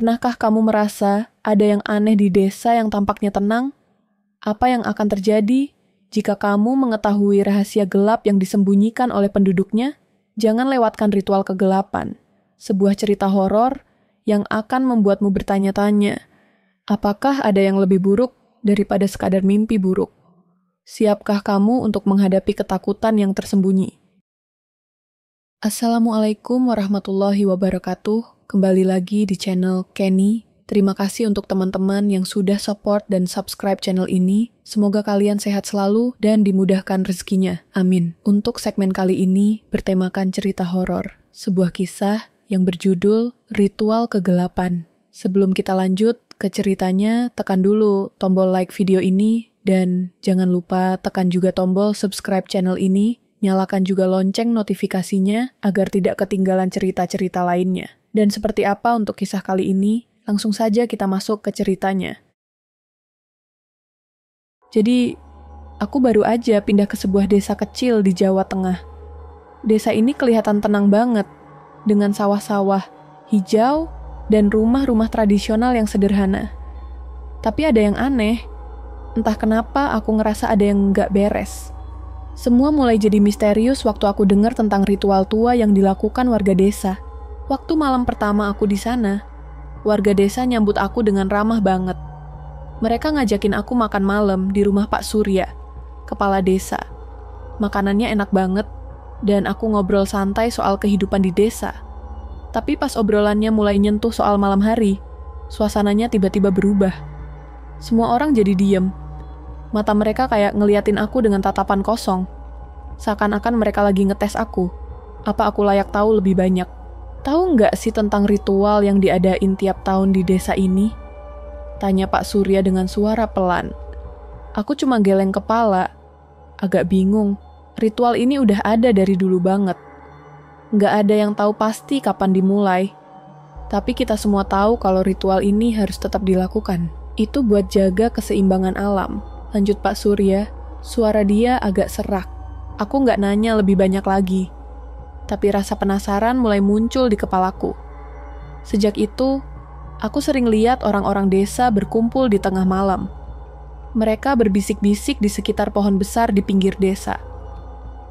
Pernahkah kamu merasa ada yang aneh di desa yang tampaknya tenang? Apa yang akan terjadi jika kamu mengetahui rahasia gelap yang disembunyikan oleh penduduknya? Jangan lewatkan ritual kegelapan, sebuah cerita horor yang akan membuatmu bertanya-tanya, apakah ada yang lebih buruk daripada sekadar mimpi buruk? Siapkah kamu untuk menghadapi ketakutan yang tersembunyi? Assalamualaikum warahmatullahi wabarakatuh. Kembali lagi di channel Kenny. Terima kasih untuk teman-teman yang sudah support dan subscribe channel ini. Semoga kalian sehat selalu dan dimudahkan rezekinya. Amin. Untuk segmen kali ini bertemakan cerita horor. Sebuah kisah yang berjudul Ritual Kegelapan. Sebelum kita lanjut ke ceritanya, tekan dulu tombol like video ini dan jangan lupa tekan juga tombol subscribe channel ini. Nyalakan juga lonceng notifikasinya agar tidak ketinggalan cerita-cerita lainnya. Dan seperti apa untuk kisah kali ini? Langsung saja kita masuk ke ceritanya. Jadi, aku baru aja pindah ke sebuah desa kecil di Jawa Tengah. Desa ini kelihatan tenang banget, dengan sawah-sawah hijau dan rumah-rumah tradisional yang sederhana. Tapi ada yang aneh, entah kenapa aku ngerasa ada yang nggak beres. Semua mulai jadi misterius waktu aku dengar tentang ritual tua yang dilakukan warga desa. Waktu malam pertama aku di sana, warga desa nyambut aku dengan ramah banget. Mereka ngajakin aku makan malam di rumah Pak Surya, kepala desa. Makanannya enak banget, dan aku ngobrol santai soal kehidupan di desa. Tapi pas obrolannya mulai nyentuh soal malam hari, suasananya tiba-tiba berubah. Semua orang jadi diem. Mata mereka kayak ngeliatin aku dengan tatapan kosong. Seakan-akan mereka lagi ngetes aku. Apa aku layak tahu lebih banyak? Tahu nggak sih tentang ritual yang diadain tiap tahun di desa ini? Tanya Pak Surya dengan suara pelan. Aku cuma geleng kepala. Agak bingung. Ritual ini udah ada dari dulu banget. Nggak ada yang tahu pasti kapan dimulai. Tapi kita semua tahu kalau ritual ini harus tetap dilakukan. Itu buat jaga keseimbangan alam. Lanjut Pak Surya, suara dia agak serak. Aku nggak nanya lebih banyak lagi. Tapi rasa penasaran mulai muncul di kepalaku. Sejak itu, aku sering lihat orang-orang desa berkumpul di tengah malam. Mereka berbisik-bisik di sekitar pohon besar di pinggir desa.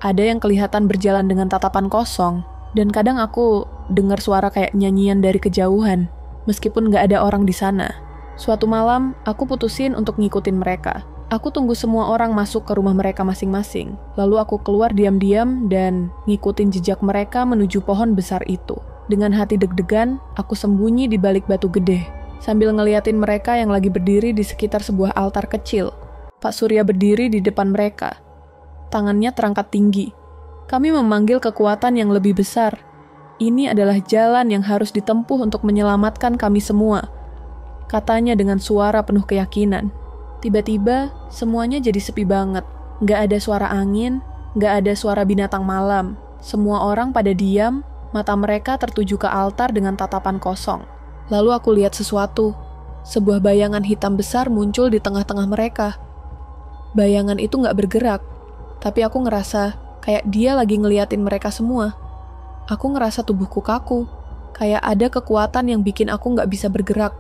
Ada yang kelihatan berjalan dengan tatapan kosong, dan kadang aku dengar suara kayak nyanyian dari kejauhan, meskipun nggak ada orang di sana. Suatu malam, aku putusin untuk ngikutin mereka. Aku tunggu semua orang masuk ke rumah mereka masing-masing. Lalu aku keluar diam-diam dan ngikutin jejak mereka menuju pohon besar itu. Dengan hati deg-degan, aku sembunyi di balik batu gede, sambil ngeliatin mereka yang lagi berdiri di sekitar sebuah altar kecil. Pak Surya berdiri di depan mereka. Tangannya terangkat tinggi. Kami memanggil kekuatan yang lebih besar. Ini adalah jalan yang harus ditempuh untuk menyelamatkan kami semua. Katanya dengan suara penuh keyakinan. Tiba-tiba, semuanya jadi sepi banget. Nggak ada suara angin, nggak ada suara binatang malam. Semua orang pada diam, mata mereka tertuju ke altar dengan tatapan kosong. Lalu aku lihat sesuatu. Sebuah bayangan hitam besar muncul di tengah-tengah mereka. Bayangan itu nggak bergerak, tapi aku ngerasa kayak dia lagi ngeliatin mereka semua. Aku ngerasa tubuhku kaku, kayak ada kekuatan yang bikin aku nggak bisa bergerak.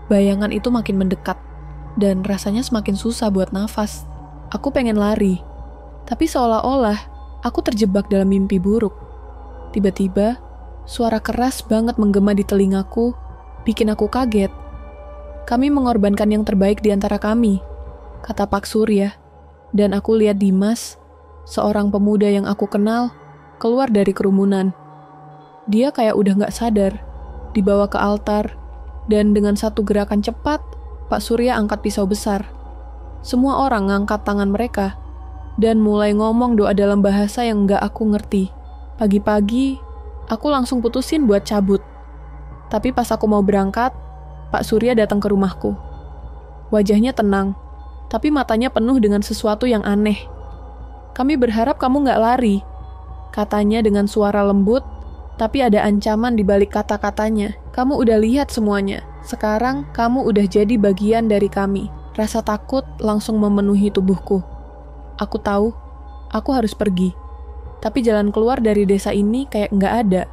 Bayangan itu makin mendekat. Dan rasanya semakin susah buat nafas. Aku pengen lari, tapi seolah-olah aku terjebak dalam mimpi buruk. Tiba-tiba, suara keras banget menggema di telingaku, bikin aku kaget. Kami mengorbankan yang terbaik di antara kami, kata Pak Surya. Dan aku lihat Dimas, seorang pemuda yang aku kenal, keluar dari kerumunan. Dia kayak udah gak sadar, dibawa ke altar, dan dengan satu gerakan cepat, Pak Surya angkat pisau besar. Semua orang ngangkat tangan mereka dan mulai ngomong doa dalam bahasa yang nggak aku ngerti. Pagi-pagi, aku langsung putusin buat cabut. Tapi pas aku mau berangkat, Pak Surya datang ke rumahku. Wajahnya tenang, tapi matanya penuh dengan sesuatu yang aneh. Kami berharap kamu nggak lari, katanya dengan suara lembut, tapi ada ancaman di balik kata-katanya. Kamu udah lihat semuanya. Sekarang kamu udah jadi bagian dari kami. Rasa takut langsung memenuhi tubuhku. Aku tahu, aku harus pergi. Tapi jalan keluar dari desa ini kayak nggak ada.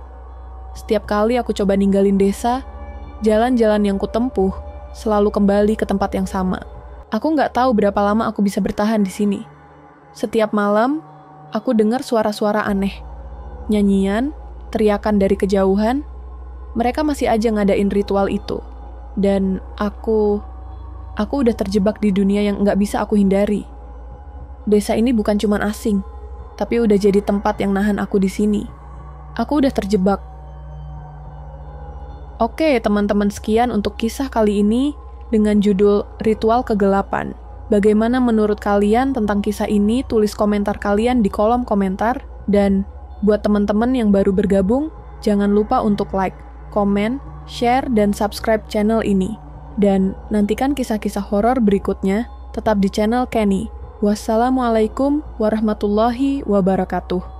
Setiap kali aku coba ninggalin desa, Jalan-jalan yang kutempuh selalu kembali ke tempat yang sama. Aku nggak tahu berapa lama aku bisa bertahan di sini. Setiap malam, aku dengar suara-suara aneh. Nyanyian, teriakan dari kejauhan. Mereka masih aja ngadain ritual itu. Dan aku udah terjebak di dunia yang nggak bisa aku hindari. Desa ini bukan cuman asing, tapi udah jadi tempat yang nahan aku di sini. Aku udah terjebak. Oke, teman-teman, sekian untuk kisah kali ini dengan judul Ritual Kegelapan. Bagaimana menurut kalian tentang kisah ini? Tulis komentar kalian di kolom komentar. Dan buat teman-teman yang baru bergabung, jangan lupa untuk like, komen, share, dan subscribe channel ini. Dan nantikan kisah-kisah horor berikutnya tetap di channel Kenny. Wassalamualaikum warahmatullahi wabarakatuh.